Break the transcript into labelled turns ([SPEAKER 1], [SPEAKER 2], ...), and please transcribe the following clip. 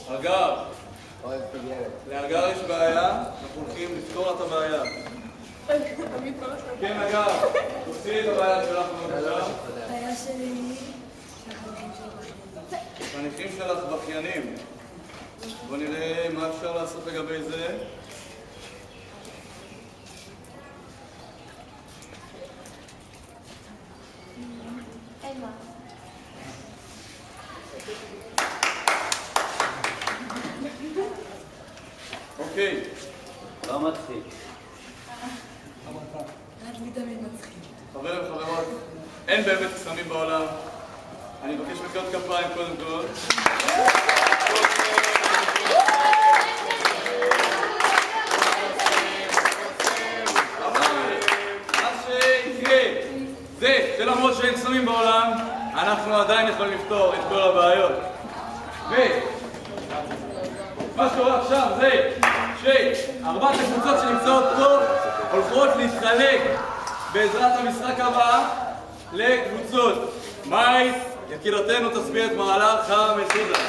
[SPEAKER 1] אגב, לאגר יש בעיה, אנחנו הולכים לפתור את הבעיה. כן, אגב, תוציאי את הבעיה שלך בבקשה.
[SPEAKER 2] הבעיה שלי
[SPEAKER 1] חניכים שלך בכיינים. בוא נראה מה אפשר לעשות לגבי זה.
[SPEAKER 2] אין מה.
[SPEAKER 1] אוקיי.
[SPEAKER 3] לא מצחיק.
[SPEAKER 2] רק לי תמיד מצחיק.
[SPEAKER 1] חברים וחברות, אין באמת קסמים בעולם. אני מבקש מחיאות כפיים קודם כל. אבל מה שיקרה זה שלמרות שאין קסמים בעולם, אנחנו עדיין יכולים לפתור את כל הבעיות. מה שקורה עכשיו זה שארבעת הקבוצות שנמצאות פה הולכות להתחלק בעזרת המשחק הבא לקבוצות. מאי, יקירתנו תסביר את מהלך המסודר.